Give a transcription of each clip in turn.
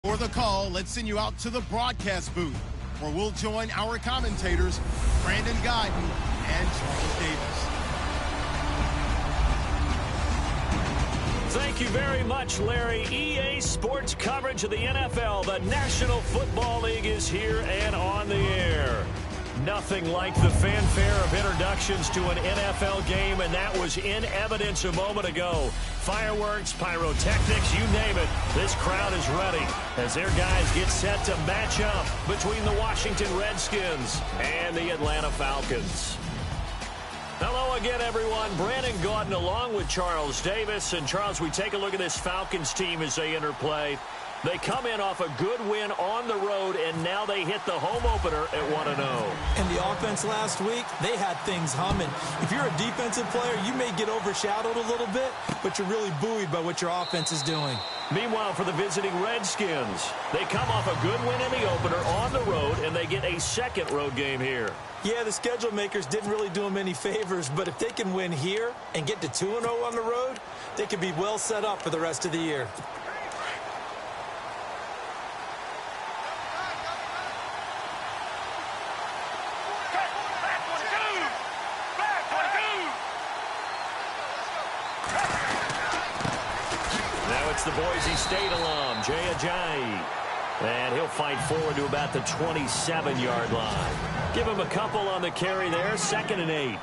For the call, let's send you out to the broadcast booth, where we'll join our commentators, Brandon Guyton and Charles Davis. Thank you very much, Larry. EA Sports coverage of the NFL. The National Football League is here and on the air. Nothing like the fanfare of introductions to an NFL game, and that was in evidence a moment ago. Fireworks, pyrotechnics, you name it. This crowd is ready as their guys get set to match up between the Washington Redskins and the Atlanta Falcons. Hello again, everyone. Brandon Guyton along with Charles Davis. And, Charles, we take a look at this Falcons team as they enter play. They come in off a good win on the road, and now they hit the home opener at 1-0. And the offense last week, they had things humming. If you're a defensive player, you may get overshadowed a little bit, but you're really buoyed by what your offense is doing. Meanwhile, for the visiting Redskins, they come off a good win in the opener on the road, and they get a second road game here. Yeah, the schedule makers didn't really do them any favors, but if they can win here and get to 2-0 on the road, they could be well set up for the rest of the year. It's the Boise State alum, Jay Ajayi. And he'll fight forward to about the 27-yard line. Give him a couple on the carry there, 2nd and 8.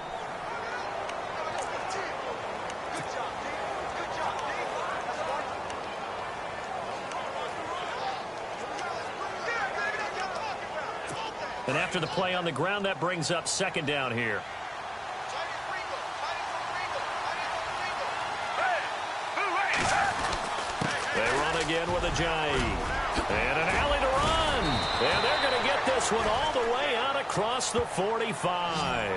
And after the play on the ground, that brings up 2nd down here. Again with Ajayi. And an alley to run. And they're going to get this one all the way out across the 45.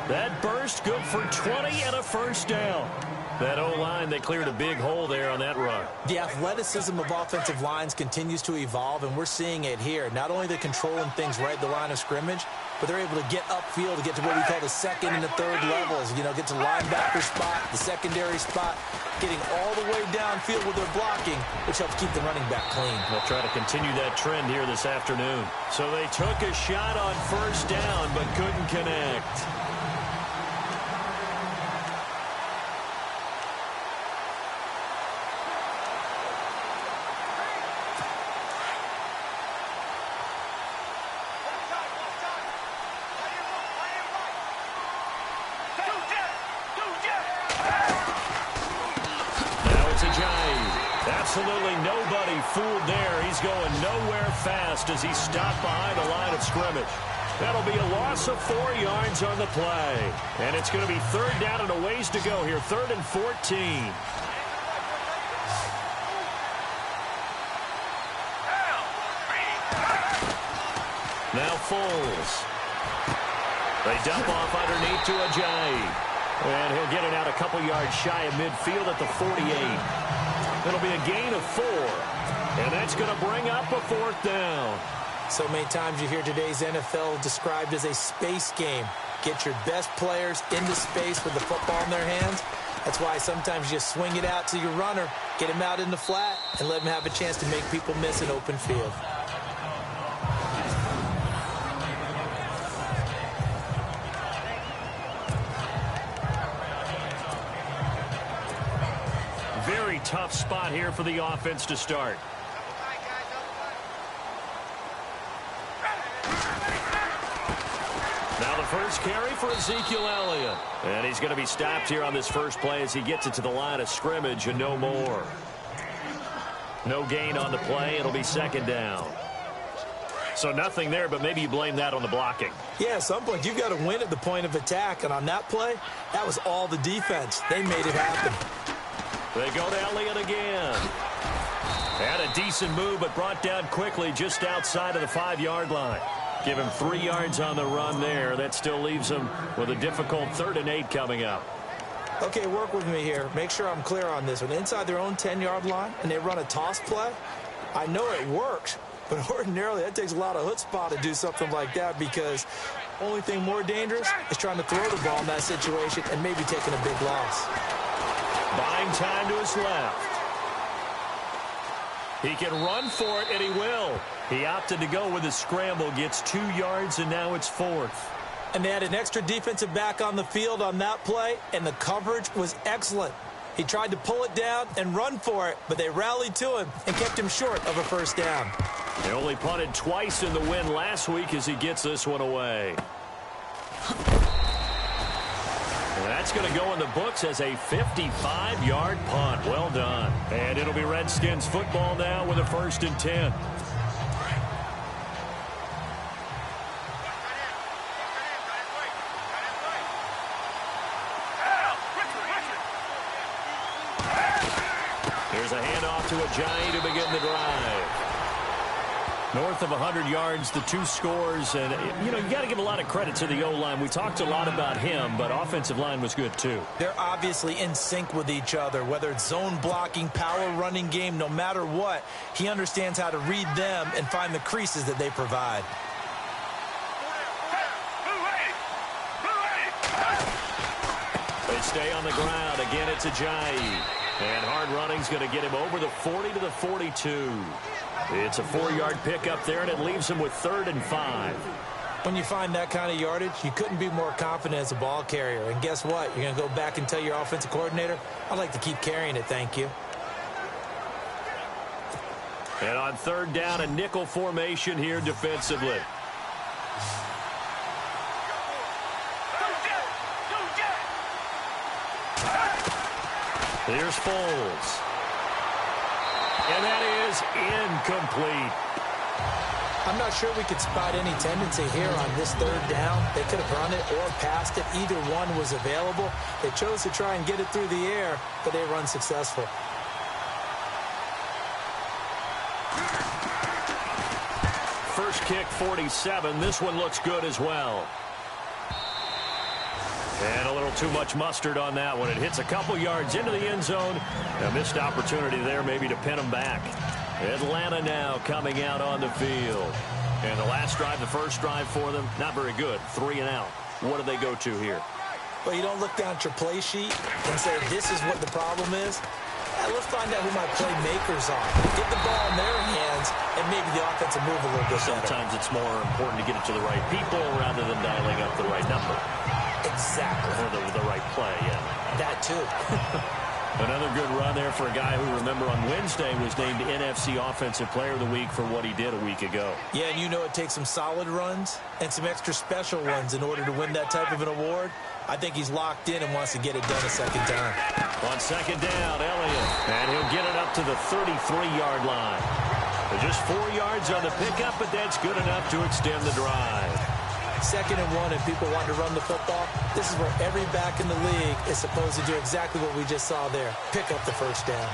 That burst good for 20 and a first down. That O-line, they cleared a big hole there on that run. The athleticism of offensive lines continues to evolve, and we're seeing it here. Not only are they controlling things right at the line of scrimmage, but they're able to get upfield to get to what we call the 2nd and the 3rd levels. You know, get to linebacker spot, the secondary spot, getting all the way downfield with their blocking, which helps keep the running back clean. They'll try to continue that trend here this afternoon. So they took a shot on first down, but couldn't connect. Absolutely nobody fooled there. He's going nowhere fast as he stopped behind the line of scrimmage. That'll be a loss of 4 yards on the play. And it's going to be 3rd down and a ways to go here. 3rd and 14. Now Foles. They dump off underneath to Ajayi. And he'll get it out a couple yards shy of midfield at the 48. It'll be a gain of 4, and that's going to bring up a 4th down. So many times you hear today's NFL described as a space game. Get your best players into space with the football in their hands. That's why sometimes you swing it out to your runner, get him out in the flat, and let him have a chance to make people miss an open field. Very tough spot here for the offense to start. Now the first carry for Ezekiel Elliott. And he's going to be stopped here on this first play as he gets it to the line of scrimmage and no more. No gain on the play. It'll be 2nd down. So nothing there, but maybe you blame that on the blocking. Yeah, at some point you've got to win at the point of attack. And on that play, that was all the defense. They made it happen. They go to Elliott again. Had a decent move, but brought down quickly just outside of the 5-yard line. Give him 3 yards on the run there. That still leaves him with a difficult 3rd and 8 coming up. Okay, work with me here. Make sure I'm clear on this. When inside their own 10-yard line and they run a toss play, I know it works, but ordinarily that takes a lot of chutzpah to do something like that, because only thing more dangerous is trying to throw the ball in that situation and maybe taking a big loss. Buying time to his left. He can run for it, and he will. He opted to go with a scramble, gets 2 yards, and now it's 4th. And they had an extra defensive back on the field on that play, and the coverage was excellent. He tried to pull it down and run for it, but they rallied to him and kept him short of a first down. They only punted twice in the win last week as he gets this one away. And that's going to go in the books as a 55-yard punt. Well done. And it'll be Redskins football now with a 1st and 10. Here's a handoff to Ajayi to begin the drive. North of 100 yards, the 2 scores. And, you got to give a lot of credit to the O-line. We talked a lot about him, but offensive line was good, too. They're obviously in sync with each other, whether it's zone blocking, power running game, no matter what. He understands how to read them and find the creases that they provide. They stay on the ground. Again, it's Ajayi. And hard running's going to get him over the 40 to the 42. It's a 4-yard pickup there, and it leaves him with 3rd and 5. When you find that kind of yardage, you couldn't be more confident as a ball carrier. And guess what? You're going to go back and tell your offensive coordinator, I'd like to keep carrying it, thank you. And on 3rd down, a nickel formation here defensively. Here's Foles. And that is incomplete. I'm not sure we could spot any tendency here on this 3rd down. They could have run it or passed it. Either one was available. They chose to try and get it through the air, but they were unsuccessful. First kick, 47. This one looks good as well. And a little too much mustard on that one. It hits a couple yards into the end zone. A missed opportunity there maybe to pin them back. Atlanta now coming out on the field. And the last drive, the first drive for them, not very good. 3 and out. What do they go to here? Well, you don't look down at your play sheet and say, this is what the problem is. Let's find out who my playmakers are. Get the ball in their hands, and maybe the offense will move a little bit better. Sometimes it's more important to get it to the right people rather than dialing up the right number. Exactly. Or the right play, yeah. That, too. Another good run there for a guy who, remember, on Wednesday was named NFC Offensive Player of the Week for what he did a week ago. Yeah, and it takes some solid runs and some extra special ones in order to win that type of an award. I think he's locked in and wants to get it done a second time. On 2nd down, Elliott. And he'll get it up to the 33-yard line. Just 4 yards on the pickup, but that's good enough to extend the drive. 2nd and 1, and people want to run the football. This is where every back in the league is supposed to do exactly what we just saw there. Pick up the first down.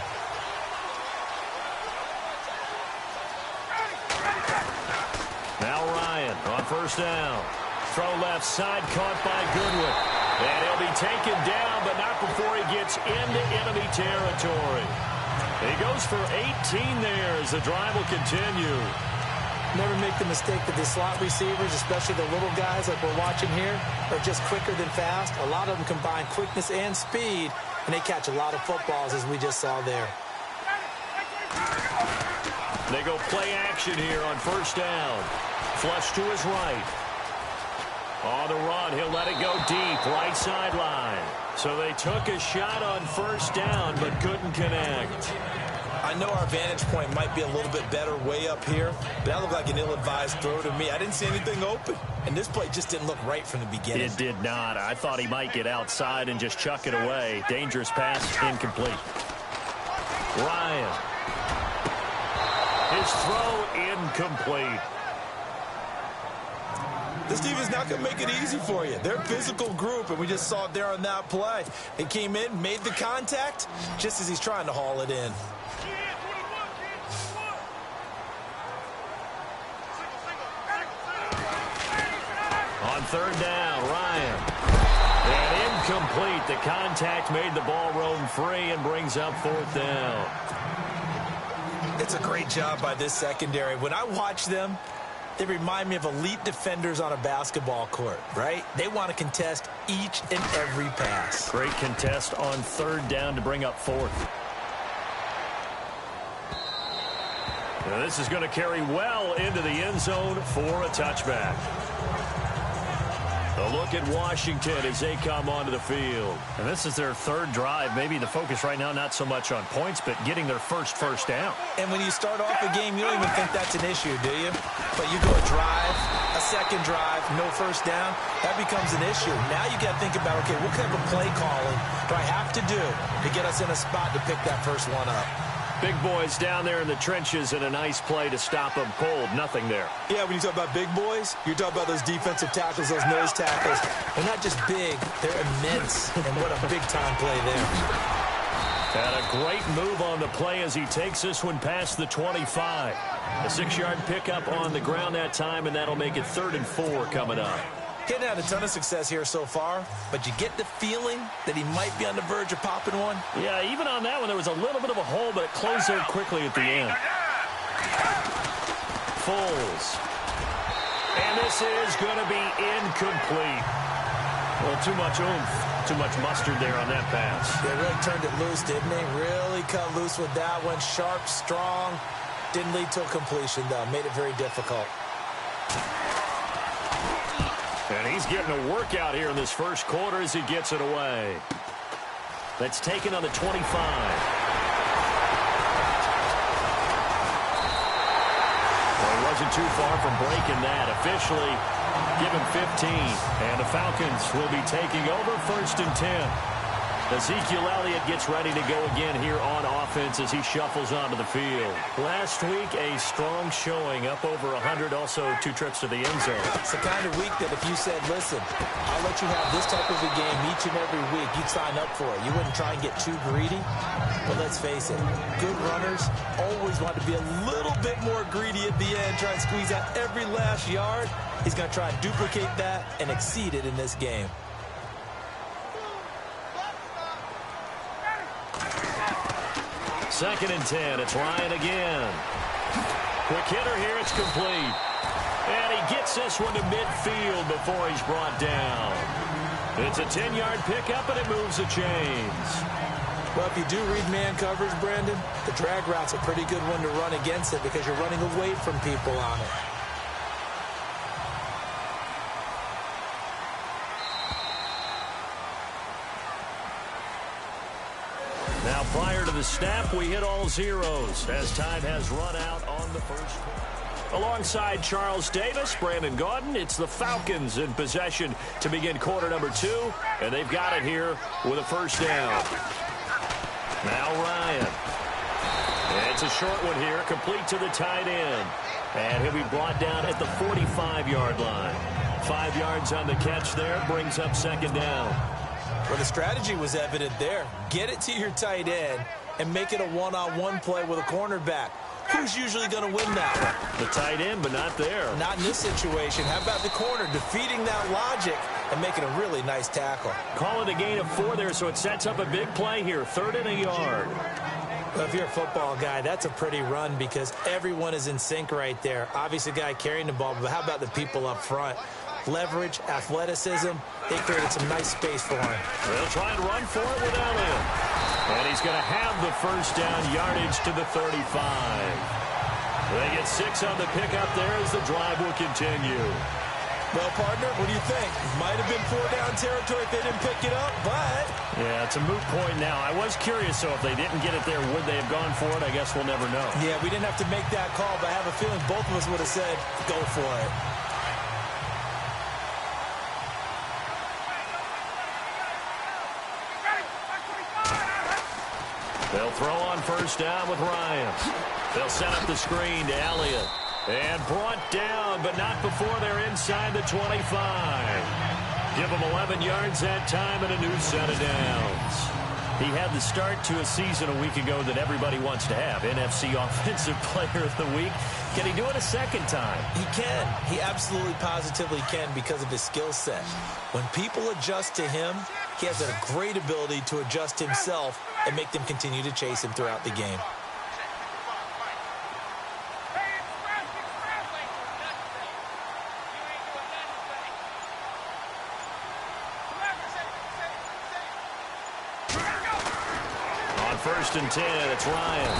Now Ryan on 1st down. Throw left side, caught by Goodwin. And he'll be taken down, but not before he gets into enemy territory. He goes for 18 there as the drive will continue. Never make the mistake that the slot receivers, especially the little guys like we're watching here, are just quicker than fast. A lot of them combine quickness and speed, and they catch a lot of footballs, as we just saw there. They go play action here on 1st down. Flush to his right. On the run, he'll let it go deep, right sideline. So they took a shot on 1st down, but couldn't connect. I know our vantage point might be a little bit better way up here, but that looked like an ill-advised throw to me. I didn't see anything open, and this play just didn't look right from the beginning. It did not. I thought he might get outside and just chuck it away. Dangerous pass, incomplete. Ryan. His throw incomplete. This team is not going to make it easy for you. They're a physical group, and we just saw it there on that play. They came in, made the contact, just as he's trying to haul it in. On 3rd down, Ryan. And incomplete. The contact made the ball roam free and brings up 4th down. It's a great job by this secondary. When I watch them, they remind me of elite defenders on a basketball court, right? They want to contest each and every pass. Great contest on 3rd down to bring up 4th. Now this is going to carry well into the end zone for a touchback. A look at Washington as they come onto the field. And this is their third drive. Maybe the focus right now not so much on points, but getting their first down. And when you start off a game, you don't even think that's an issue, do you? But you go a drive, a second drive, no first down, that becomes an issue. Now you got to think about, okay, what kind of a play calling do I have to do to get us in a spot to pick that first one up? Big boys down there in the trenches and a nice play to stop them cold. Nothing there. Yeah, when you talk about big boys, you're talking about those defensive tackles, those nose tackles. They're not just big, they're immense. And what a big-time play there. And a great move on the play as he takes this one past the 25. A 6-yard pickup on the ground that time, and that'll make it 3rd and 4 coming up. Getting had a ton of success here so far, but you get the feeling that he might be on the verge of popping one. Yeah, even on that one, there was a little bit of a hole, but it closed there quickly at the end. Foles. And this is going to be incomplete. Well, too much oomph, too much mustard there on that pass. They really turned it loose, didn't they? Really cut loose with that one. Sharp, strong. Didn't lead to a completion, though. Made it very difficult. And he's getting a workout here in this first quarter as he gets it away. That's taken on the 25. Well, he wasn't too far from breaking that. Officially, give him 15. And the Falcons will be taking over 1st and 10. Ezekiel Elliott gets ready to go again here on offense as he shuffles onto the field. Last week, a strong showing, up over 100, also 2 trips to the end zone. It's the kind of week that if you said, listen, I'll let you have this type of a game each and every week, you'd sign up for it. You wouldn't try and get too greedy. But let's face it, good runners always want to be a little bit more greedy at the end, try and squeeze out every last yard. He's going to try and duplicate that and exceed it in this game. Second and 10. It's Ryan again. Quick hitter here. It's complete. And he gets this one to midfield before he's brought down. It's a 10-yard pickup, and it moves the chains. Well, if you do read man coverage, Brandon, the drag route's a pretty good one to run against it because you're running away from people on it. Now, prior to the snap, we hit all zeros as time has run out on the first quarter. Alongside Charles Davis, Brandon Gaudin, it's the Falcons in possession to begin quarter number 2, and they've got it here with a first down. Now Ryan. It's a short one here, complete to the tight end. And he'll be brought down at the 45-yard line. 5 yards on the catch there, brings up second down. Well, the strategy was evident there. Get it to your tight end and make it a one-on-one play with a cornerback. Who's usually going to win that one? The tight end, but not there. Not in this situation. How about the corner defeating that logic and making a really nice tackle? Call it a gain of 4 there, so it sets up a big play here. 3rd and a yard. Well, if you're a football guy, that's a pretty run because everyone is in sync right there. Obviously, the guy carrying the ball, but how about the people up front? Leverage, athleticism, they created some nice space for him. They'll try and run for it without him. And he's going to have the first down, yardage to the 35. They get 6 on the pickup there as the drive will continue. Well, partner, what do you think? Might have been 4-down territory if they didn't pick it up, but... Yeah, it's a moot point now. I was curious, so if they didn't get it there, would they have gone for it? I guess we'll never know. Yeah, we didn't have to make that call, but I have a feeling both of us would have said, go for it. They'll throw on first down with Ryan. They'll set up the screen to Elliott. And brought down, but not before they're inside the 25. Give them 11 yards that time and a new set of downs. He had the start to a season a week ago that everybody wants to have. NFC Offensive Player of the Week. Can he do it a second time? He can. He absolutely positively can because of his skill set. When people adjust to him, he has a great ability to adjust himself and make them continue to chase him throughout the game. On 1st and 10, it's Ryan.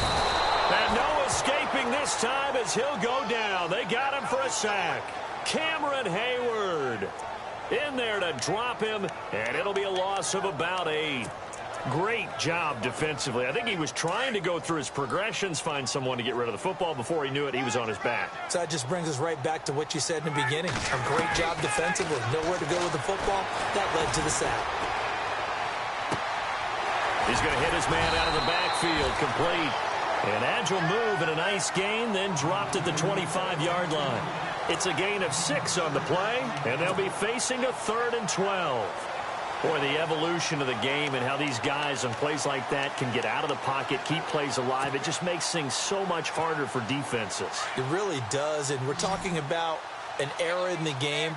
And no escaping this time as he'll go down. They got him for a sack. Cameron Hayward in there to drop him, and it'll be a loss of about 8. Great job defensively. I think he was trying to go through his progressions, find someone to get rid of the football. Before he knew it, he was on his back. So that just brings us right back to what you said in the beginning. A great job defensively. Nowhere to go with the football. That led to the sack. He's going to hit his man out of the backfield. Complete. An agile move and a nice gain, then dropped at the 25-yard line. It's a gain of 6 on the play, and they'll be facing a 3rd and 12. Boy, the evolution of the game and how these guys on plays like that can get out of the pocket, keep plays alive, it just makes things so much harder for defenses. It really does, and we're talking about an era in the game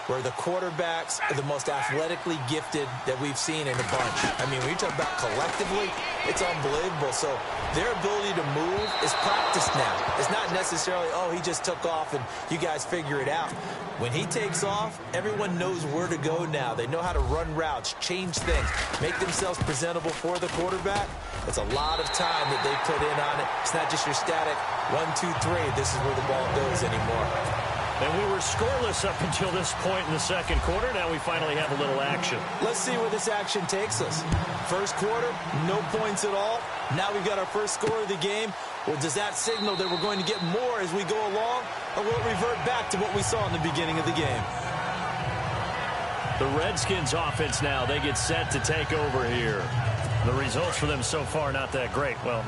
where the quarterbacks are the most athletically gifted that we've seen in a bunch. I mean, when you talk about collectively, it's unbelievable. So their ability to move is practiced now. It's not necessarily, oh, he just took off and you guys figure it out. When he takes off, everyone knows where to go now. They know how to run routes, change things, make themselves presentable for the quarterback. It's a lot of time that they put in on it. It's not just your static 1, 2, 3. This is where the ball goes anymore. And we were scoreless up until this point in the second quarter. Now we finally have a little action. Let's see where this action takes us. First quarter, no points at all. Now we've got our first score of the game. Well, does that signal that we're going to get more as we go along? Or will it revert back to what we saw in the beginning of the game? The Redskins offense now, they get set to take over here. The results for them so far not that great. Well,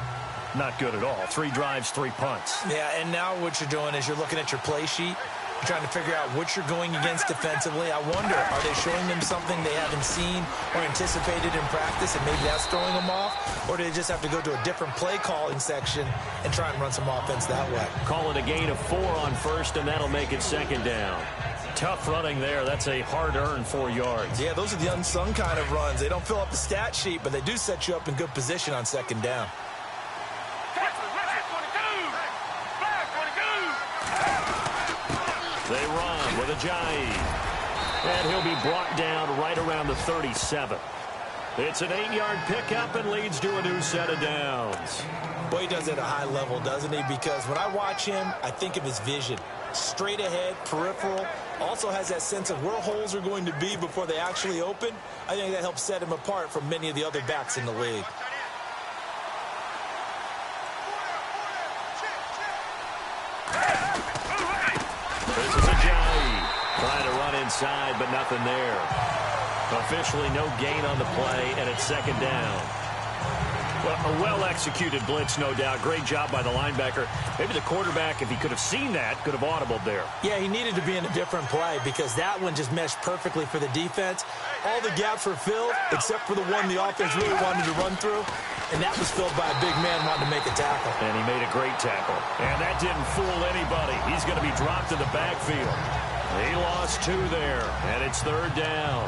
not good at all. 3 drives, 3 punts. Yeah, and now what you're doing is you're looking at your play sheet. You're trying to figure out what you're going against defensively. I wonder, are they showing them something they haven't seen or anticipated in practice, and maybe that's throwing them off? Or do they just have to go to a different play calling section and try and run some offense that way? Call it a gain of 4 on first, and that'll make it 2nd down. Tough running there. That's a hard-earned 4 yards. Yeah, those are the unsung kind of runs. They don't fill up the stat sheet, but they do set you up in good position on 2nd down. They run with Ajayi. And he'll be brought down right around the 37. It's an 8-yard pickup and leads to a new set of downs. Boy, he does it at a high level, doesn't he? Because when I watch him, I think of his vision. Straight ahead, peripheral. Also has that sense of where holes are going to be before they actually open. I think that helps set him apart from many of the other backs in the league. This is Ajayi trying to run inside, but nothing there. Officially no gain on the play, and it's 2nd down. Well, a well-executed blitz, no doubt. Great job by the linebacker. Maybe the quarterback, if he could have seen that, could have audibled there. Yeah, he needed to be in a different play because that one just meshed perfectly for the defense. All the gaps were filled except for the one the offense really wanted to run through, and that was filled by a big man wanting to make a tackle. And he made a great tackle. And that didn't fool anybody. He's going to be dropped in the backfield. He lost 2 there, and it's 3rd down.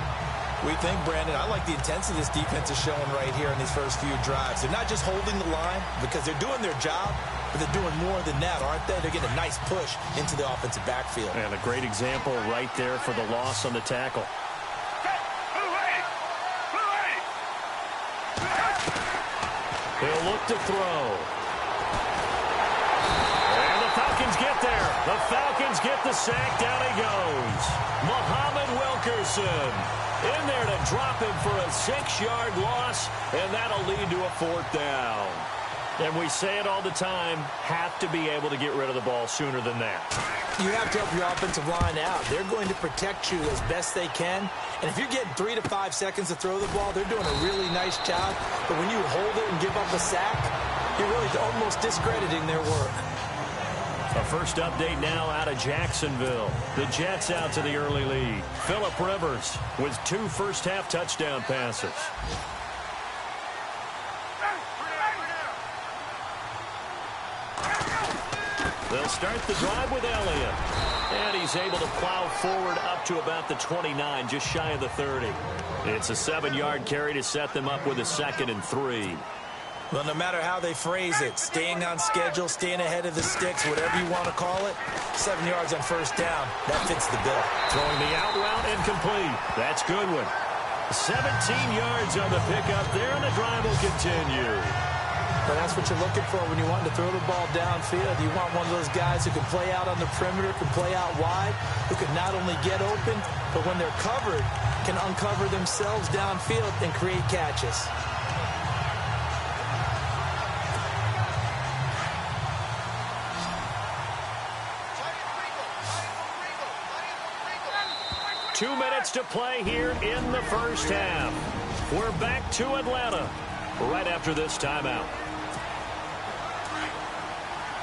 We think, Brandon, I like the intensity this defense is showing right here in these first few drives. They're not just holding the line because they're doing their job, but they're doing more than that, aren't they? They're getting a nice push into the offensive backfield. And a great example right there for the loss on the tackle. He'll look to throw. And the Falcons get there. The Falcons get the sack. Down he goes. Muhammad Wilkerson in there to drop him for a 6-yard loss, and that'll lead to a 4th down. And we say it all the time, have to be able to get rid of the ball sooner than that. You have to help your offensive line out. They're going to protect you as best they can. And if you're getting 3 to 5 seconds to throw the ball, they're doing a really nice job. But when you hold it and give up a sack, you're really almost discrediting their work. A first update now out of Jacksonville. The Jets out to the early lead. Phillip Rivers with 2 first-half touchdown passes. They'll start the drive with Elliott. And he's able to plow forward up to about the 29, just shy of the 30. It's a 7-yard carry to set them up with a 2nd and 3. Well, no matter how they phrase it, staying on schedule, staying ahead of the sticks, whatever you want to call it, 7 yards on first down, that fits the bill. Throwing the out route incomplete. That's good one. 17 yards on the pickup there, and the drive will continue. But that's what you're looking for when you want to throw the ball downfield. You want one of those guys who can play out on the perimeter, can play out wide, who can not only get open, but when they're covered, can uncover themselves downfield and create catches. Two minutes to play here in the first half. We're back to Atlanta right after this timeout.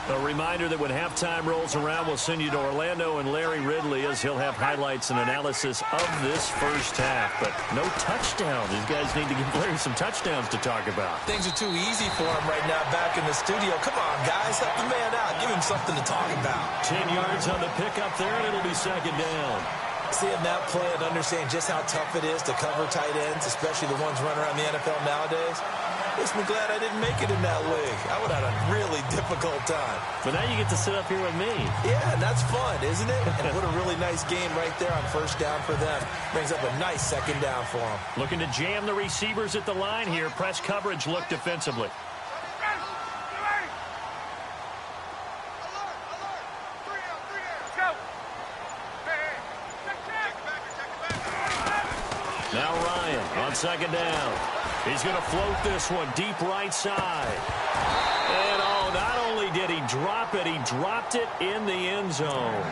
A reminder that when halftime rolls around, we'll send you to Orlando and Larry Ridley as he'll have highlights and analysis of this first half. But no touchdowns. These guys need to give Larry some touchdowns to talk about. Things are too easy for him right now back in the studio. Come on, guys. Help the man out. Give him something to talk about. 10 yards on the pickup there, and it'll be second down. Seeing that play and understanding just how tough it is to cover tight ends, especially the ones running around the NFL nowadays, makes me glad I didn't make it in that league. I would have had a really difficult time. But now you get to sit up here with me. Yeah, and that's fun, isn't it? And what a really nice game right there on first down for them. Brings up a nice second down for them. Looking to jam the receivers at the line here. Press coverage look defensively. Now Ryan on second down. He's going to float this one deep right side. And oh, not only did he drop it, he dropped it in the end zone.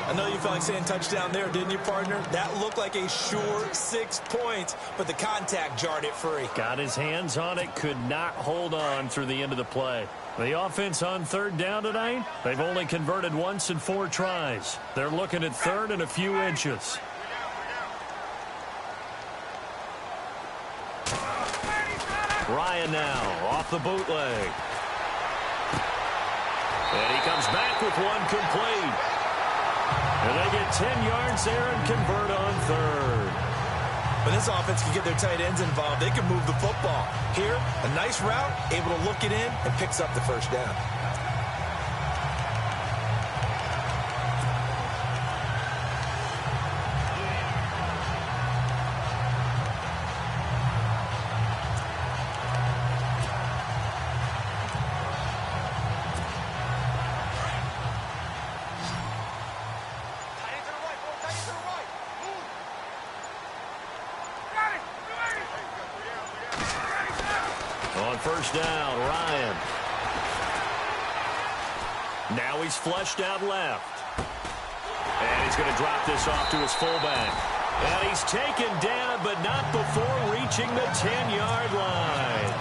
I know you felt like saying touchdown there, didn't you, partner? That looked like a sure 6 points, but the contact jarred it free. Got his hands on it, could not hold on through the end of the play. The offense on third down tonight, they've only converted once in 4 tries. They're looking at third and a few inches. Ryan now off the bootleg. And he comes back with one complete. And they get 10 yards there and convert on third. When this offense can get their tight ends involved, they can move the football. Here, a nice route, able to look it in, and picks up the first down. First down, Ryan. Now he's flushed out left. And he's going to drop this off to his fullback. And he's taken down, but not before reaching the 10-yard line.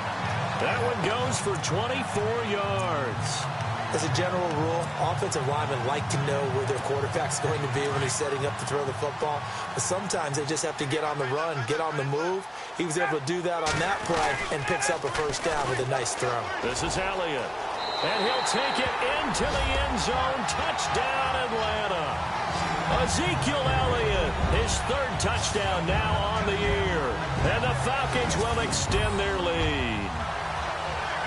That one goes for 24 yards. As a general rule, offensive linemen like to know where their quarterback's going to be when he's setting up to throw the football. But sometimes they just have to get on the run, get on the move. He was able to do that on that play and picks up a first down with a nice throw. This is Elliott. And he'll take it into the end zone. Touchdown, Atlanta. Ezekiel Elliott, his third touchdown now on the year. And the Falcons will extend their lead.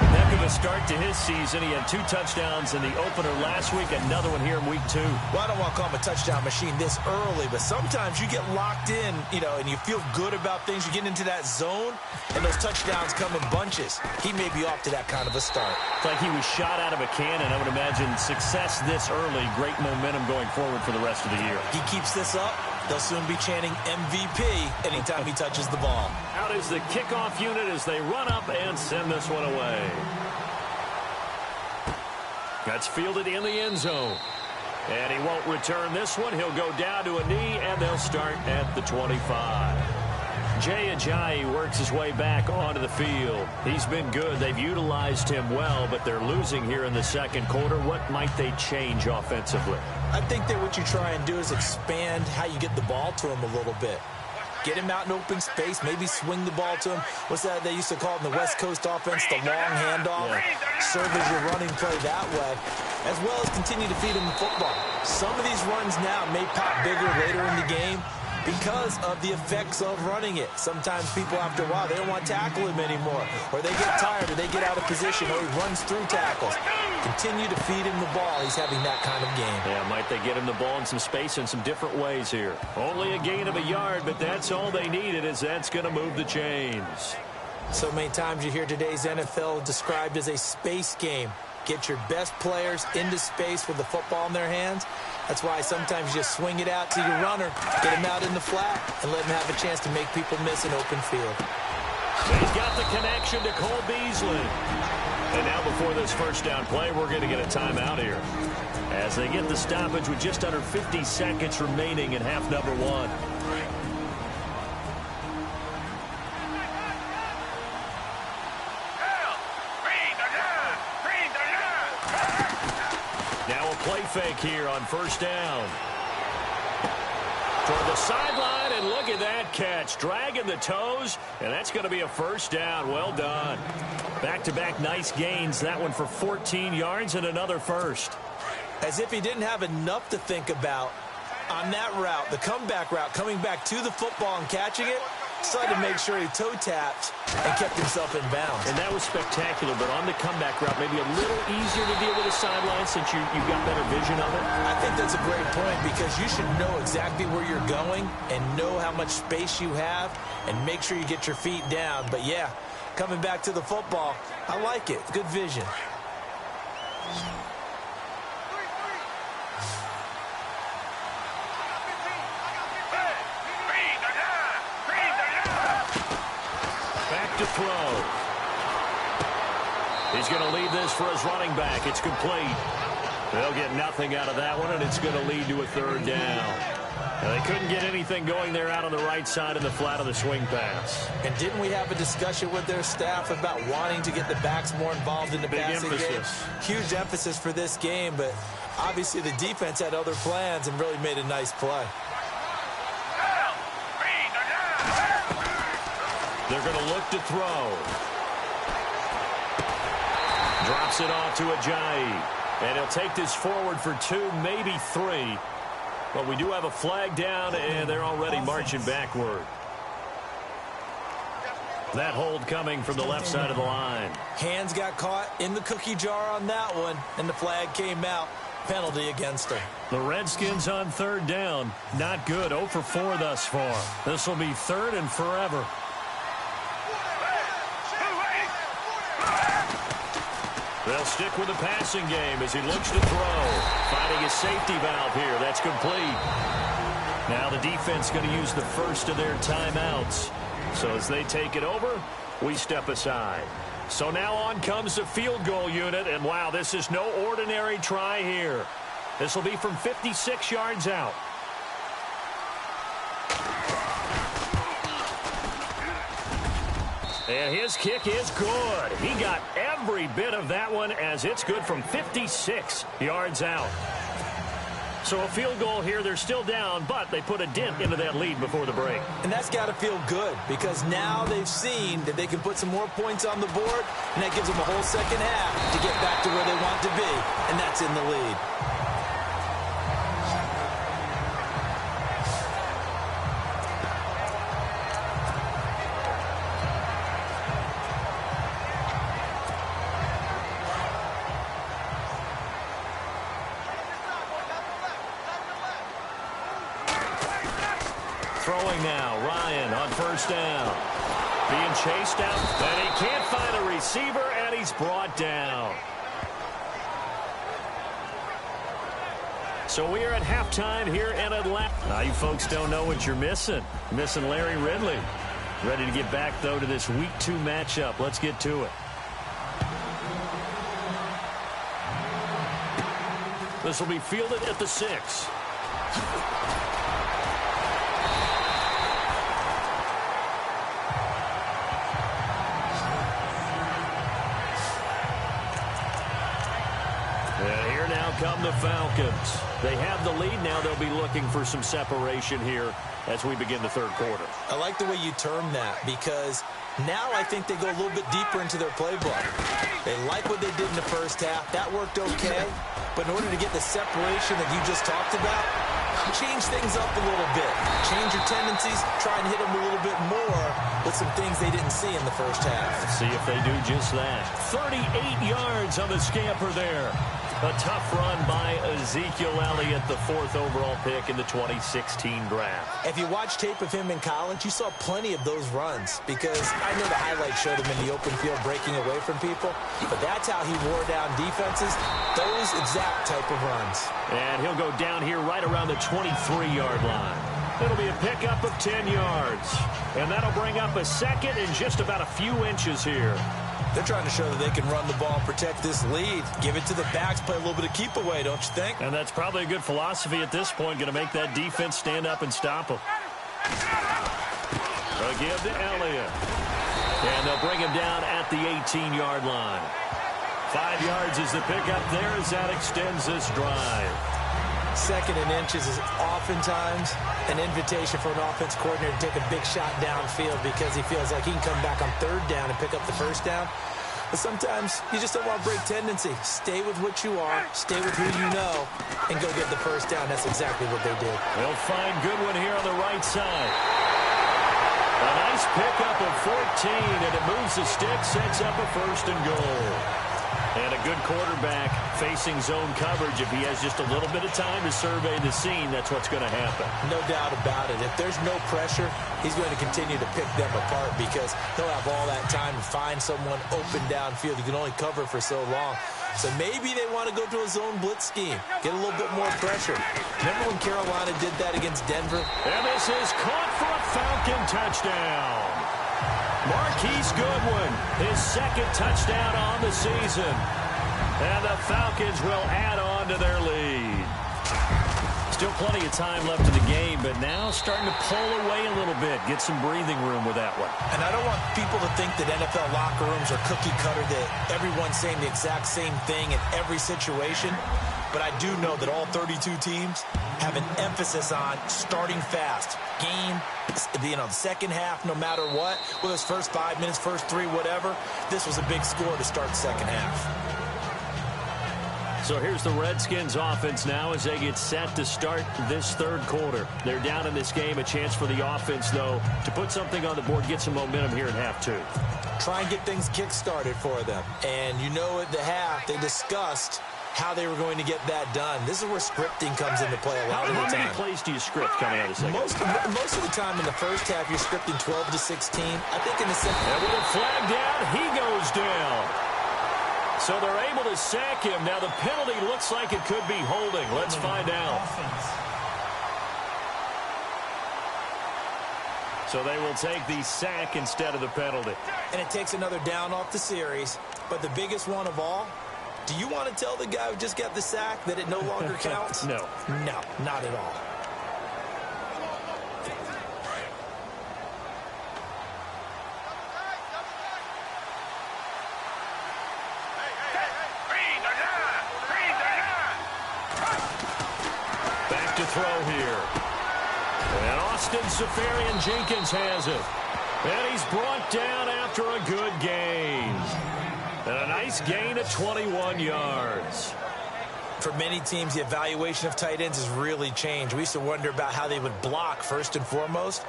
Heck of a start to his season. He had 2 touchdowns in the opener last week, another one here in week 2. Well, I don't want to call him a touchdown machine this early, but sometimes you get locked in, and you feel good about things. You get into that zone, and those touchdowns come in bunches. He may be off to that kind of a start. It's like he was shot out of a cannon. I would imagine success this early, great momentum going forward for the rest of the year. He keeps this up, they'll soon be chanting MVP anytime he touches the ball. Out is the kickoff unit as they run up and send this one away. That's fielded in the end zone. And he won't return this one. He'll go down to a knee, and they'll start at the 25. Jay Ajayi works his way back onto the field. He's been good. They've utilized him well, but they're losing here in the second quarter. What might they change offensively? I think that what you try and do is expand how you get the ball to him a little bit. Get him out in open space, maybe swing the ball to him. What's that they used to call it in the West Coast offense, the long handoff? Yeah. Serve as your running play that way, as well as continue to feed him the football. Some of these runs now may pop bigger later in the game because of the effects of running it. Sometimes people, after a while, they don't want to tackle him anymore, or they get tired, or they get out of position, or he runs through tackles. Continue to feed him the ball. He's having that kind of game. Yeah, might they get him the ball in some space in some different ways here. Only a gain of a yard, but that's all they needed, as that's going to move the chains. So many times you hear today's NFL described as a space game. Get your best players into space with the football in their hands. That's why sometimes you just swing it out to your runner, get him out in the flat, and let him have a chance to make people miss an open field. He's got the connection to Cole Beasley. And now before this first down play, we're going to get a timeout here, as they get the stoppage with just under 50 seconds remaining in half number one. Now a play fake here on first down. Toward the sideline, and look at that catch. Dragging the toes, and that's going to be a first down. Well done. Back-to-back nice gains. That one for 14 yards and another first. As if he didn't have enough to think about on that route, the comeback route, coming back to the football and catching it, decided to make sure he toe-tapped and kept himself in bounds. And that was spectacular, but on the comeback route, maybe a little easier to deal with the sideline since you've got better vision of it. I think that's a great point, because you should know exactly where you're going and know how much space you have and make sure you get your feet down. But, yeah, coming back to the football, I like it. Good vision. To throw. He's going to lead this for his running back. It's complete. They'll get nothing out of that one, and it's going to lead to a third down. Now, they couldn't get anything going there out on the right side in the flat of the swing pass. And didn't we have a discussion with their staff about wanting to get the backs more involved in the passing game? Huge emphasis for this game, but obviously the defense had other plans and really made a nice play. They're going to look to throw. Drops it off to Ajayi. And he'll take this forward for 2, maybe 3. But we do have a flag down, and they're already marching backward. That hold coming from the left side of the line. Hands got caught in the cookie jar on that one, and the flag came out. Penalty against them. The Redskins on third down. Not good. 0 for 4 thus far. This will be third and forever. They'll stick with the passing game as he looks to throw. Finding a safety valve here. That's complete. Now the defense going to use the first of their timeouts. So as they take it over, we step aside. So now on comes the field goal unit. And wow, this is no ordinary try here. This will be from 56 yards out. And his kick is good. He got every bit of that one, as it's good from 56 yards out. So a field goal here. They're still down, but they put a dent into that lead before the break. And that's got to feel good, because now they've seen that they can put some more points on the board, and that gives them a whole second half to get back to where they want to be, and that's in the lead. Throwing now, Ryan on first down. Being chased out, and he can't find a receiver, and he's brought down. So we are at halftime here in Atlanta. Now you folks don't know what you're missing. You're missing Larry Ridley. Ready to get back, though, to this Week 2 matchup. Let's get to it. This will be fielded at the 6. And here now come the Falcons. They have the lead now. They'll be looking for some separation here as we begin the third quarter. I like the way you term that, because now I think they go a little bit deeper into their playbook. They like what they did in the first half. That worked okay. But in order to get the separation that you just talked about, change things up a little bit. Change your tendencies. Try and hit them a little bit more with some things they didn't see in the first half. Let's see if they do just that. 38 yards on the scamper there. A tough run by Ezekiel Elliott, the 4th overall pick in the 2016 draft. If you watch tape of him in college, you saw plenty of those runs because I know the highlights showed him in the open field breaking away from people, but that's how he wore down defenses, those exact type of runs. And he'll go down here right around the 23-yard line. It'll be a pickup of 10 yards. And that'll bring up a second and just about a few inches here. They're trying to show that they can run the ball and protect this lead. Give it to the backs, play a little bit of keep away, don't you think? And that's probably a good philosophy at this point, going to make that defense stand up and stop them. They'll give to Elliott. And they'll bring him down at the 18-yard line. 5 yards is the pickup there as that extends this drive. Second and inches is oftentimes an invitation for an offense coordinator to take a big shot downfield because he feels like he can come back on 3rd down and pick up the 1st down. But sometimes you just don't want to break tendency. Stay with what you are, stay with who you know, and go get the 1st down. That's exactly what they did. They'll find Goodwin here on the right side. A nice pickup of 14, and it moves the stick, sets up a 1st and goal. And a good quarterback facing zone coverage. If he has just a little bit of time to survey the scene, that's what's going to happen. No doubt about it. If there's no pressure, he's going to continue to pick them apart because he'll have all that time to find someone open downfield. He can only cover for so long. So maybe they want to go to a zone blitz scheme, get a little bit more pressure. Remember when Carolina did that against Denver? And this is caught for a Falcon touchdown. Marquise Goodwin, his 2nd touchdown on the season. And the Falcons will add on to their lead. Still plenty of time left in the game, but now starting to pull away a little bit, get some breathing room with that one. And I don't want people to think that NFL locker rooms are cookie cutter, that everyone's saying the exact same thing in every situation. But I do know that all 32 teams have an emphasis on starting fast. Game, the second half, no matter what, whether it's first 5 minutes, first 3, whatever, this was a big score to start the second half. So here's the Redskins offense now as they get set to start this 3rd quarter. They're down in this game, a chance for the offense, though, to put something on the board, get some momentum here in half 2. Try and get things kick-started for them. And you know at the half, they discussed how they were going to get that done. This is where scripting comes into play a lot of the time. How many plays do you script coming out of the second? Most of the time in the first half, you're scripting 12 to 16. I think in the second... And with a flag down, he goes down. So they're able to sack him. Now the penalty looks like it could be holding. Let's find out. So they will take the sack instead of the penalty. And it takes another down off the series. But the biggest one of all, do you want to tell the guy who just got the sack that it no longer counts? No. No, not at all. Back to throw here. And Austin Seferian-Jenkins has it. And he's brought down after a good gain. And a nice gain of 21 yards. For many teams, the evaluation of tight ends has really changed. We used to wonder about how they would block first and foremost.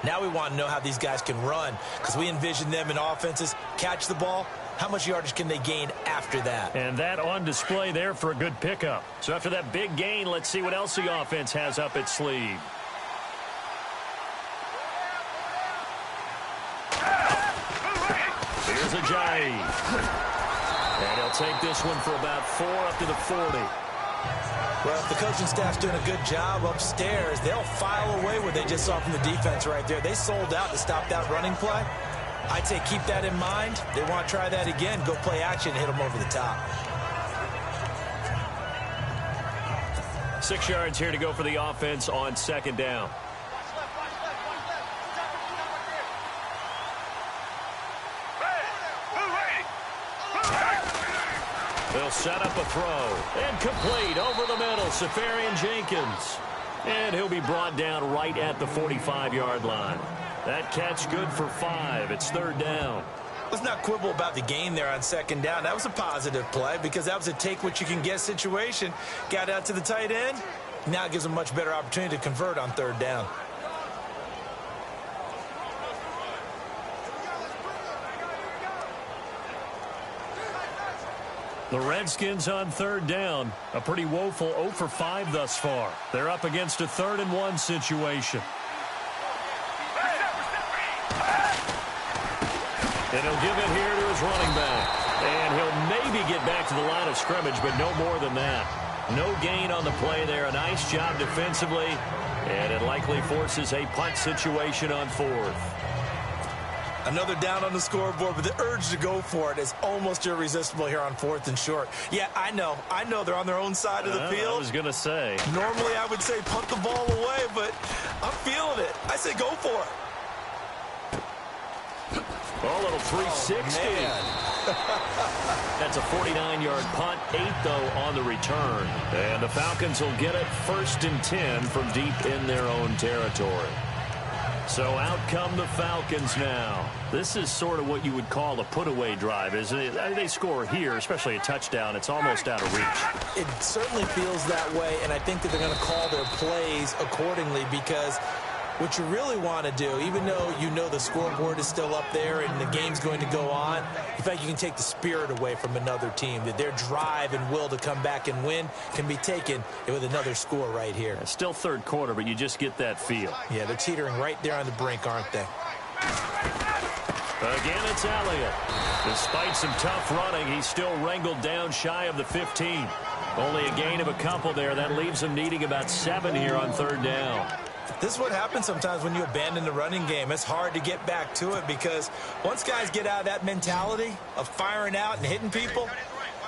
Now we want to know how these guys can run because we envision them in offenses, catch the ball. How much yardage can they gain after that? And that on display there for a good pickup. So after that big gain, let's see what else the offense has up its sleeve. Here's Ajayi. And he'll take this one for about 4 up to the 40. Well, if the coaching staff's doing a good job upstairs, they'll file away what they just saw from the defense right there. They sold out to stop that running play. I'd say keep that in mind. They want to try that again. Go play action and hit them over the top. 6 yards here to go for the offense on 2nd down. They'll set up a throw. And complete over the middle. Seferian-Jenkins. And he'll be brought down right at the 45-yard line. That catch good for 5. It's 3rd down. Let's not quibble about the gain there on 2nd down. That was a positive play because that was a take-what-you-can-get situation. Got out to the tight end. Now it gives them a much better opportunity to convert on 3rd down. The Redskins on third down. A pretty woeful 0 for 5 thus far. They're up against a 3rd-and-1 situation. And he'll give it here to his running back. And he'll maybe get back to the line of scrimmage, but no more than that. No gain on the play there. A nice job defensively. And it likely forces a punt situation on 4th. Another down on the scoreboard, but the urge to go for it is almost irresistible here on 4th and short. Yeah, I know they're on their own side of the field. I was going to say. Normally I would say punt the ball away, but I'm feeling it. I say go for it. Oh, a little 360. That's a 49-yard punt, 8, though, on the return. And the Falcons will get it 1st and 10 from deep in their own territory. So out come the Falcons now. This is sort of what you would call a put-away drive, isn't it? They score here, especially a touchdown. It's almost out of reach. It certainly feels that way, and I think that they're going to call their plays accordingly because what you really want to do, even though you know the scoreboard is still up there and the game's going to go on, in fact, you can take the spirit away from another team, that their drive and will to come back and win can be taken with another score right here. It's still 3rd quarter, but you just get that feel. Yeah, they're teetering right there on the brink, aren't they? Again, it's Elliott. Despite some tough running, he's still wrangled down shy of the 15. Only a gain of a couple there. That leaves him needing about 7 here on 3rd down. This is what happens sometimes when you abandon the running game. It's hard to get back to it because once guys get out of that mentality of firing out and hitting people,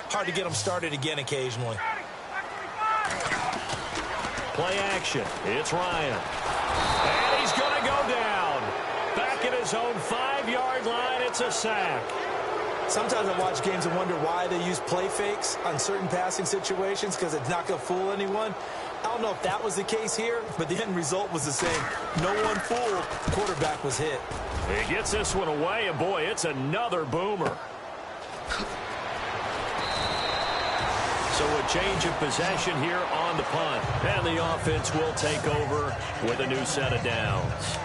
hard to get them started again occasionally. Play action. It's Ryan. And he's going to go down. Back at his own 5-yard line. It's a sack. Sometimes I watch games and wonder why they use play fakes on certain passing situations because it's not going to fool anyone. I don't know if that was the case here, but the end result was the same. No one fooled. Quarterback was hit. He gets this one away, and boy, it's another boomer. So a change of possession here on the punt. And the offense will take over with a new set of downs.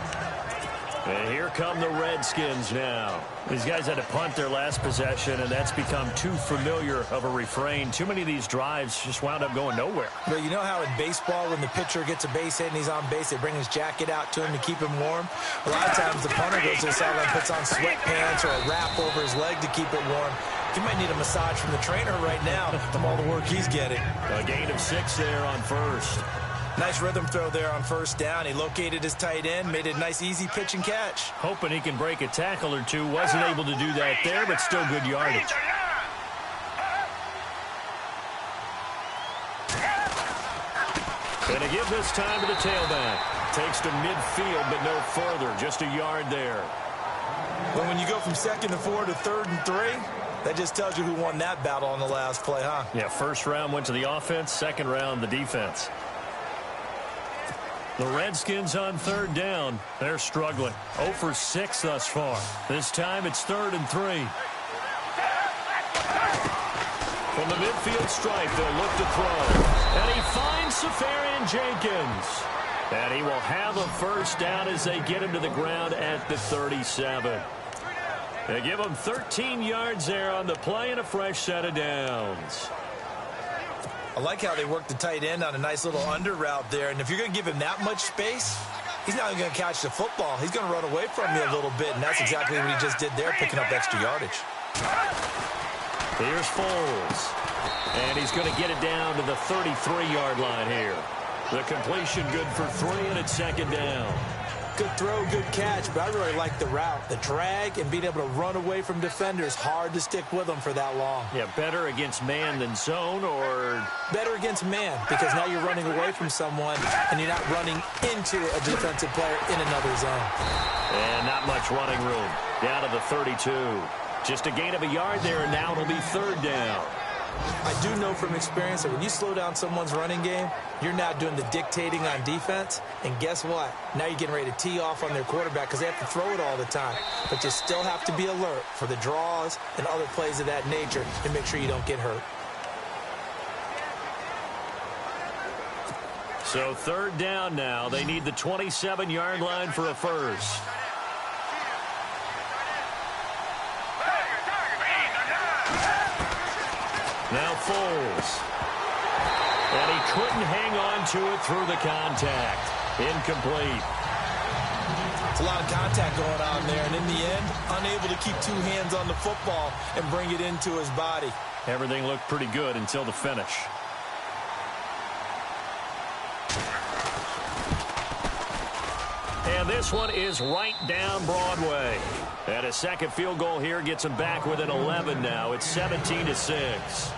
And here come the Redskins now. These guys had to punt their last possession, and that's become too familiar of a refrain. Too many of these drives just wound up going nowhere. Well, you know how in baseball when the pitcher gets a base hit and he's on base, they bring his jacket out to him to keep him warm? A lot of times the punter goes to the sideline, puts on sweatpants or a wrap over his leg to keep it warm. He might need a massage from the trainer right now from all the work he's getting. A gain of 6 there on 1st. Nice rhythm throw there on 1st down. He located his tight end, made it a nice, easy pitch and catch. Hoping he can break a tackle or two. Wasn't able to do that there, but still good yardage. And to give this time to the tailback. Takes to midfield, but no further. Just a yard there. But when you go from 2nd to 4 to 3rd and 3, that just tells you who won that battle on the last play, huh? Yeah, 1st round went to the offense, 2nd round the defense. The Redskins on 3rd down. They're struggling. 0 for 6 thus far. This time it's 3rd and 3. From the midfield stripe, they'll look to throw. And he finds Safarian Jenkins. And he will have a 1st down as they get him to the ground at the 37. They give him 13 yards there on the play and a fresh set of downs. I like how they work the tight end on a nice little under route there. And if you're going to give him that much space, he's not going to catch the football. He's going to run away from you a little bit, and that's exactly what he just did there, picking up extra yardage. Here's Foles. And he's going to get it down to the 33-yard line here. The completion good for 3, and it's 2nd down. Good throw, good catch, but I really like the route. The drag and being able to run away from defenders, hard to stick with them for that long. Yeah, better against man than zone, or? Better against man, because now you're running away from someone and you're not running into a defensive player in another zone. And not much running room. Down to the 32. Just a gain of a yard there, and now it'll be 3rd down. I do know from experience that when you slow down someone's running game, you're now doing the dictating on defense. And guess what? Now you're getting ready to tee off on their quarterback because they have to throw it all the time. But you still have to be alert for the draws and other plays of that nature and make sure you don't get hurt. So 3rd down now. They need the 27-yard line for a 1st. Foles. And he couldn't hang on to it through the contact. Incomplete. It's a lot of contact going on there, and in the end, unable to keep two hands on the football and bring it into his body. Everything looked pretty good until the finish. And this one is right down Broadway. And a second field goal here gets him back within 11 now. It's 17-6.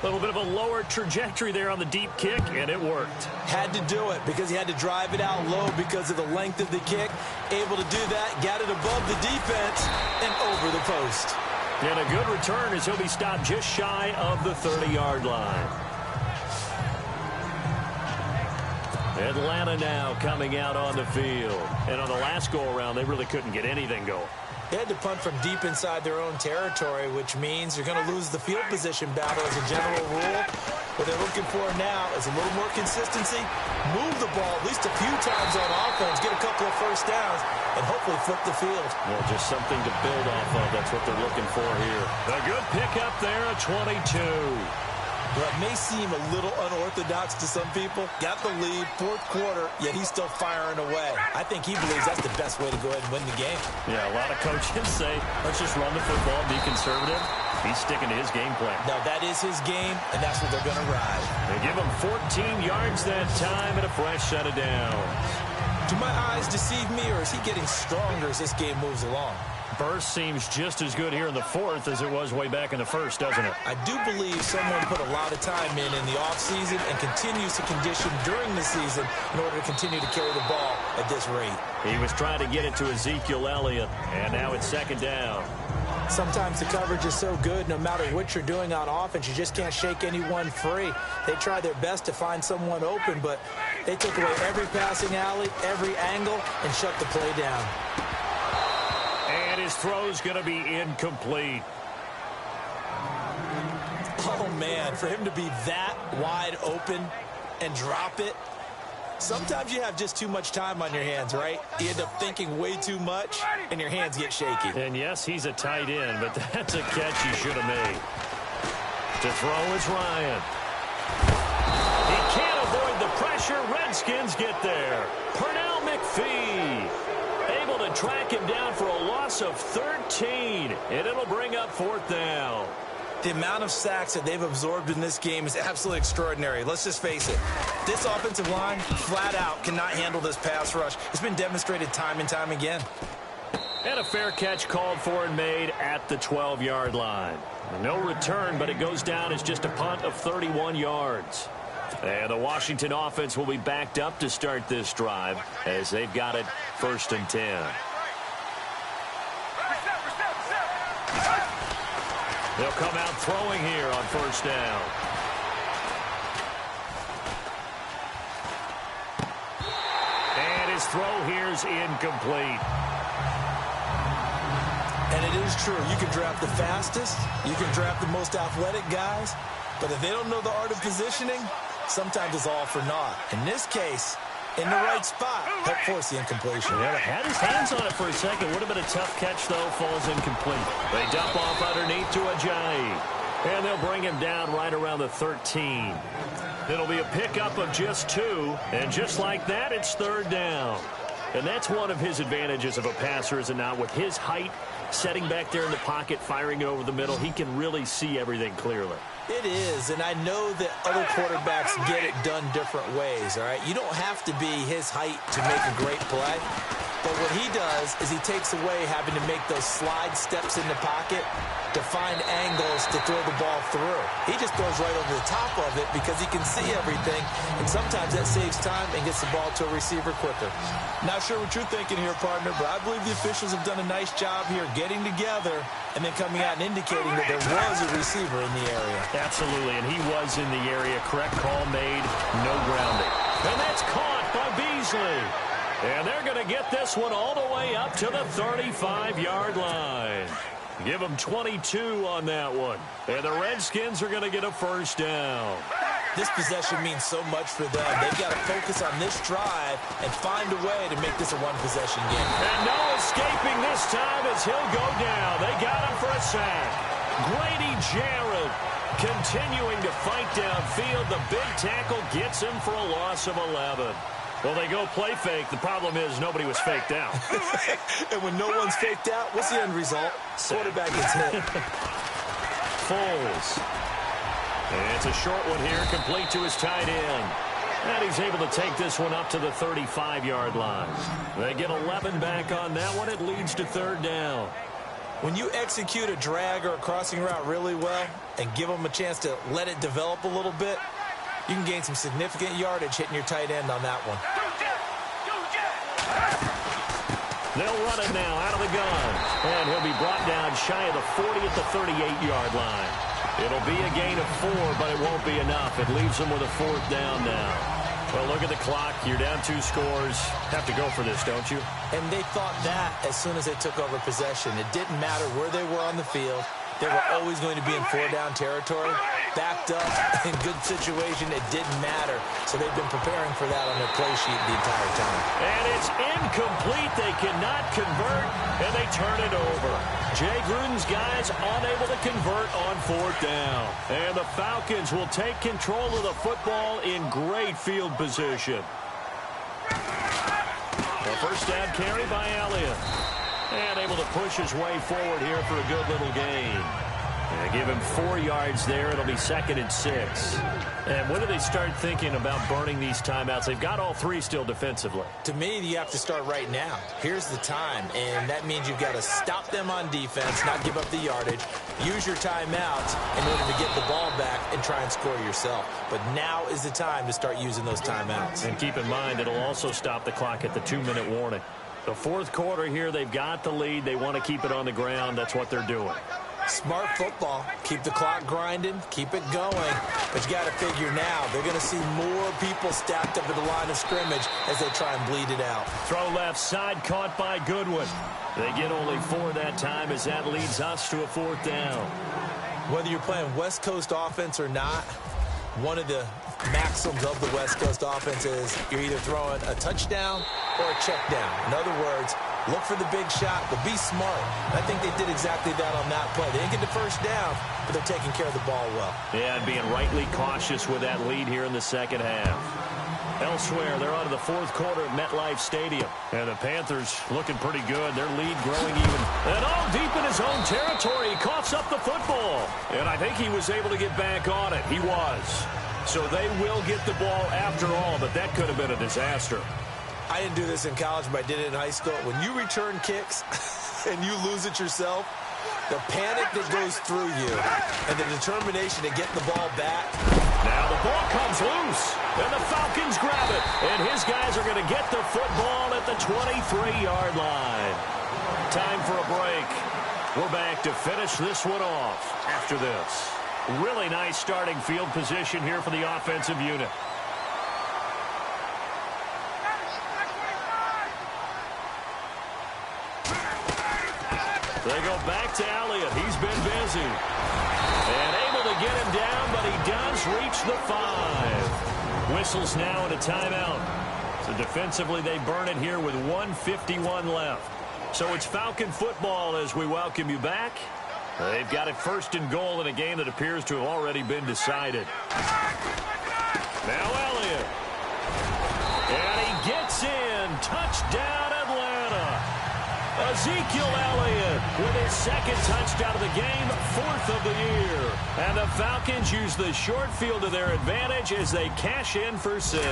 A little bit of a lower trajectory there on the deep kick, and it worked. Had to do it because he had to drive it out low because of the length of the kick. Able to do that, got it above the defense, and over the post. And a good return as he'll be stopped just shy of the 30-yard line. Atlanta now coming out on the field. And on the last go-around, they really couldn't get anything going. They had to punt from deep inside their own territory, which means you're going to lose the field position battle as a general rule. What they're looking for now is a little more consistency, move the ball at least a few times on offense, get a couple of first downs, and hopefully flip the field. Well, just something to build off of. That's what they're looking for here. A good pickup there at 22. Well, it may seem a little unorthodox to some people. Got the lead, fourth quarter, yet he's still firing away. I think he believes that's the best way to go ahead and win the game. Yeah, a lot of coaches say, let's just run the football, be conservative. He's sticking to his game plan. No, that is his game, and that's what they're going to ride. They give him 14 yards that time and a fresh set of downs. Do my eyes deceive me, or is he getting stronger as this game moves along? Burst seems just as good here in the fourth as it was way back in the first, doesn't it? I do believe someone put a lot of time in the offseason and continues to condition during the season in order to continue to carry the ball at this rate. He was trying to get it to Ezekiel Elliott, and now it's second down. Sometimes the coverage is so good, no matter what you're doing on offense, you just can't shake anyone free. They try their best to find someone open, but they took away every passing alley, every angle, and shut the play down. And his throw's going to be incomplete. Oh, man, for him to be that wide open and drop it, sometimes you have just too much time on your hands, right? You end up thinking way too much, and your hands get shaky. And, yes, he's a tight end, but that's a catch he should have made. To throw is Ryan. He can't avoid the pressure. Redskins get there. Pernell McPhee able to track him down for a loss of 13, and it'll bring up fourth down. The amount of sacks that they've absorbed in this game is absolutely extraordinary. Let's just face it. This offensive line, flat out, cannot handle this pass rush. It's been demonstrated time and time again. And a fair catch called for and made at the 12-yard line. No return, but it goes down as just a punt of 31 yards. And the Washington offense will be backed up to start this drive as they've got it 1st and 10. They'll come out throwing here on 1st down. And his throw here's incomplete. And it is true. You can draft the fastest. You can draft the most athletic guys. But if they don't know the art of positioning, sometimes it's all for naught. In this case, in the right spot, help force the incompletion. Yeah, had his hands on it for a second. Would have been a tough catch, though. Falls incomplete. They dump off underneath to Ajayi. And they'll bring him down right around the 13. It'll be a pickup of just 2. And just like that, it's 3rd down. And that's one of his advantages of a passer, is it not? With his height, setting back there in the pocket, firing it over the middle, he can really see everything clearly. It is, and I know that other quarterbacks get it done different ways, all right? You don't have to be his height to make a great play. But what he does is he takes away having to make those slide steps in the pocket to find angles to throw the ball through. He just throws right over the top of it because he can see everything, and sometimes that saves time and gets the ball to a receiver quicker. Not sure what you're thinking here, partner, but I believe the officials have done a nice job here getting together and then coming out and indicating that there was a receiver in the area. Absolutely, and he was in the area. Correct call made, no grounding. And that's caught by Beasley. And they're going to get this one all the way up to the 35-yard line. Give them 22 on that one. And the Redskins are going to get a 1st down. This possession means so much for them. They've got to focus on this drive and find a way to make this a one-possession game. And no escaping this time as he'll go down. They got him for a sack. Grady Jarrett Continuing to fight downfield, the big tackle gets him for a loss of 11. Well, they go play fake. The problem is nobody was faked out. And when no one's faked out, what's the end result? Quarterback gets hit. Foles. And it's a short one here, complete to his tight end. And he's able to take this one up to the 35-yard line. They get 11 back on that one. It leads to third down. When you execute a drag or a crossing route really well and give them a chance to let it develop a little bit, you can gain some significant yardage hitting your tight end on that one. They'll run it now out of the gun. And he'll be brought down shy of the 40 at the 38-yard line. It'll be a gain of 4, but it won't be enough. It leaves them with a fourth down now. Well, look at the clock. You're down 2 scores. Have to go for this, don't you? And they thought that as soon as they took over possession. It didn't matter where they were on the field. They were always going to be in 4-down territory. Backed up, in good situation, it didn't matter. So they've been preparing for that on their play sheet the entire time. And it's incomplete. They cannot convert, and they turn it over. Jay Gruden's guys unable to convert on 4th down. And the Falcons will take control of the football in great field position. The first down carry by Elliott. And able to push his way forward here for a good little gain. And give him 4 yards there. It'll be 2nd and 6. And when do they start thinking about burning these timeouts? They've got all 3 still defensively. To me, you have to start right now. Here's the time, and that means you've got to stop them on defense, not give up the yardage, use your timeouts in order to get the ball back and try and score yourself. But now is the time to start using those timeouts. And keep in mind, it'll also stop the clock at the 2-minute warning. The 4th quarter here, they've got the lead. They want to keep it on the ground. That's what they're doing. Smart football. Keep the clock grinding. Keep it going. But you got to figure now, they're going to see more people stacked up at the line of scrimmage as they try and bleed it out. Throw left side, caught by Goodwin. They get only 4 that time as that leads us to a 4th down. Whether you're playing West Coast offense or not, one of the maxims of the West Coast offense is you're either throwing a touchdown or a check down. In other words, look for the big shot, but be smart. I think they did exactly that on that play. They didn't get the first down, but they're taking care of the ball well. Yeah, and being rightly cautious with that lead here in the second half. Elsewhere, they're on to the 4th quarter at MetLife Stadium. And the Panthers looking pretty good. Their lead growing even. And all deep in his own territory. He coughs up the football. And I think he was able to get back on it. He was. So they will get the ball after all, but that could have been a disaster. I didn't do this in college, but I did it in high school. When you return kicks and you lose it yourself, the panic that goes through you and the determination to get the ball back. Now the ball comes loose, and the Falcons grab it. And his guys are going to get the football at the 23-yard line. Time for a break. We're back to finish this one off after this. Really nice starting field position here for the offensive unit. They go back to Elliott. He's been busy. And able to get him down, but he does reach the 5. Whistles now and a timeout. So defensively, they burn it here with 1:51 left. So it's Falcon football as we welcome you back. They've got it 1st and goal in a game that appears to have already been decided. Now Elliott. And he gets in. Touchdown, Atlanta. Ezekiel Elliott with his 2nd touchdown of the game, 4th of the year. And the Falcons use the short field to their advantage as they cash in for 6.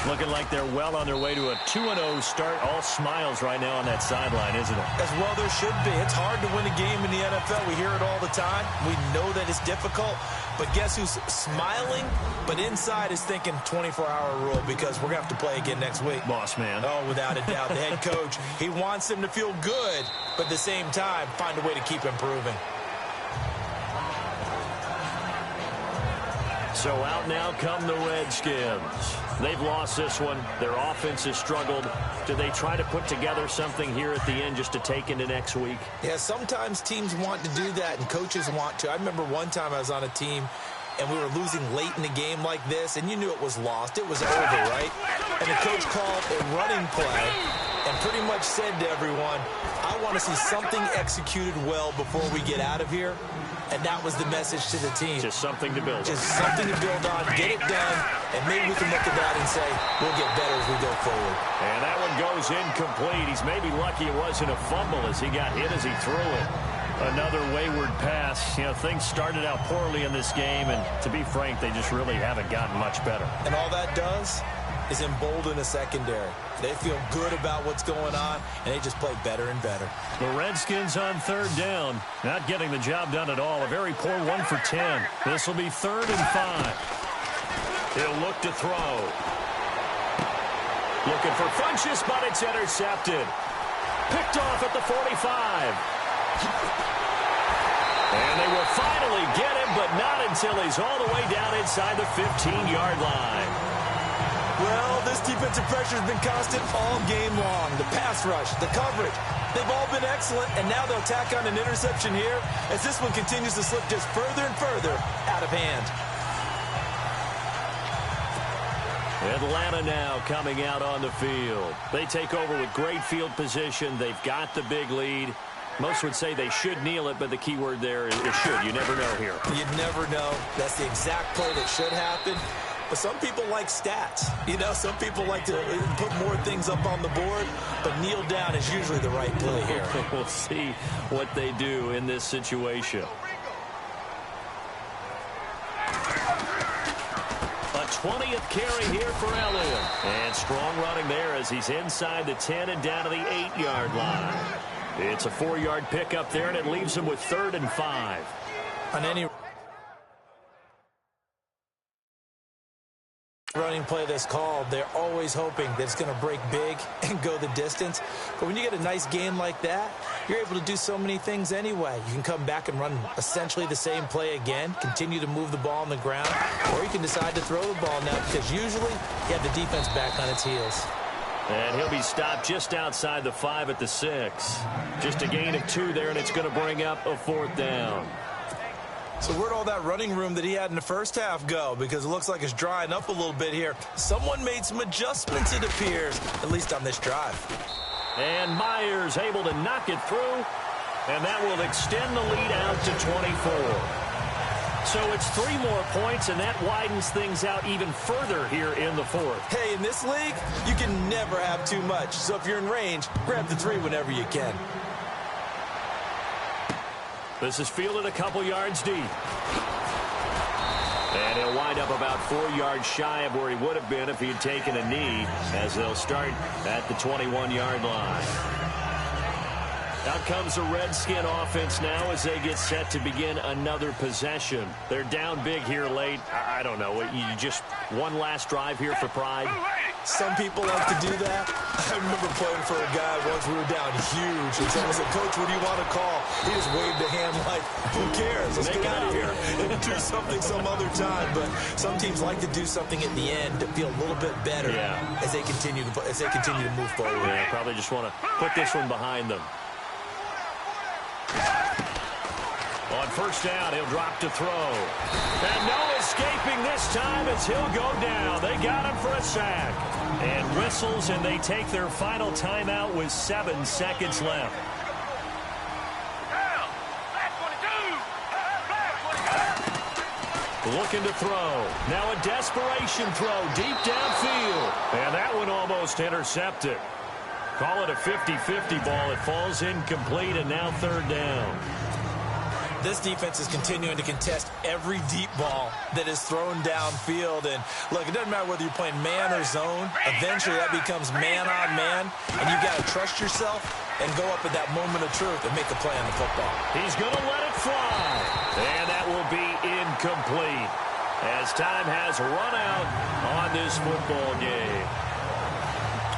Looking like they're well on their way to a 2-0 start. All smiles right now on that sideline, isn't it? As well there should be. It's hard to win a game in the NFL. We hear it all the time. We know that it's difficult. But guess who's smiling? But inside is thinking 24-hour rule because we're going to have to play again next week. Boss man. Oh, without a doubt. The head coach, he wants them to feel good, but at the same time, find a way to keep improving. So out now come the Redskins. They've lost this one. Their offense has struggled. Do they try to put together something here at the end just to take into next week? Yeah, sometimes teams want to do that and coaches want to. I remember one time I was on a team and we were losing late in the game like this, and you knew it was lost. It was over, right? And the coach called a running play, and pretty much said to everyone, I want to see something executed well before we get out of here. And that was the message to the team. Just something to build on. Just something to build on, get it done, and maybe we can look at that and say, we'll get better as we go forward. And that one goes incomplete. He's maybe lucky it wasn't a fumble as he got hit as he threw it. Another wayward pass. You know, things started out poorly in this game, and to be frank, they just really haven't gotten much better. And all that does is embolden a secondary. They feel good about what's going on, and they just play better and better. The Redskins on third down, not getting the job done at all. A very poor 1 for 10. This will be 3rd and 5. He'll look to throw. Looking for Funchess, but it's intercepted. Picked off at the 45. And they will finally get him, but not until he's all the way down inside the 15-yard line. Well, this defensive pressure has been constant all game long. The pass rush, the coverage, they've all been excellent, and now they'll tack on an interception here as this one continues to slip just further and further out of hand. Atlanta now coming out on the field. They take over with great field position. They've got the big lead. Most would say they should kneel it, but the key word there is should. You never know here. You never know. That's the exact play that should happen. But some people like stats. You know, some people like to put more things up on the board, but kneel down is usually the right play here. We'll see what they do in this situation. A 20th carry here for Elliott. And strong running there as he's inside the 10 and down to the 8-yard line. It's a 4-yard pickup there, and it leaves him with 3rd and 5. On any running play that's called, they're always hoping that it's going to break big and go the distance. But when you get a nice game like that, you're able to do so many things anyway. You can come back and run essentially the same play again, continue to move the ball on the ground, or you can decide to throw the ball now because usually you have the defense back on its heels. And he'll be stopped just outside the 5 at the 6. Just a gain of 2 there, and it's going to bring up a 4th down. So where'd all that running room that he had in the first half go? Because it looks like it's drying up a little bit here. Someone made some adjustments, it appears, at least on this drive. And Myers able to knock it through, and that will extend the lead out to 24. So it's 3 more points, and that widens things out even further here in the 4th. Hey, in this league, you can never have too much. So if you're in range, grab the 3 whenever you can. This is fielded a couple yards deep. And he'll wind up about 4 yards shy of where he would have been if he had taken a knee, as they'll start at the 21-yard line. Out comes the Redskin offense now as they get set to begin another possession. They're down big here late. I don't know. You just one last drive here for pride. Some people like to do that. I remember playing for a guy once we were down huge. And someone said, Coach, what do you want to call? He just waved a hand like, who cares? Let's get out of here and do something some other time. But some teams like to do something at the end to feel a little bit better as they continue to move forward. Yeah, probably just want to put this one behind them. On first down, he'll drop to throw. And no escaping this time as he'll go down. They got him for a sack. And whistles, and they take their final timeout with 7 seconds left. Looking to throw. Now a desperation throw deep downfield. And that one almost intercepted. Call it a 50-50 ball. It falls incomplete, and now 3rd down. This defense is continuing to contest every deep ball that is thrown downfield. And, look, it doesn't matter whether you're playing man or zone. Eventually, that becomes man on man. And you've got to trust yourself and go up at that moment of truth and make a play on the football. He's going to let it fly. And that will be incomplete as time has run out on this football game.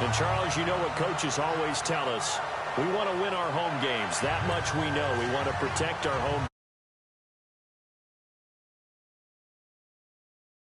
And, Charles, you know what coaches always tell us. We want to win our home games. That much we know. We want to protect our home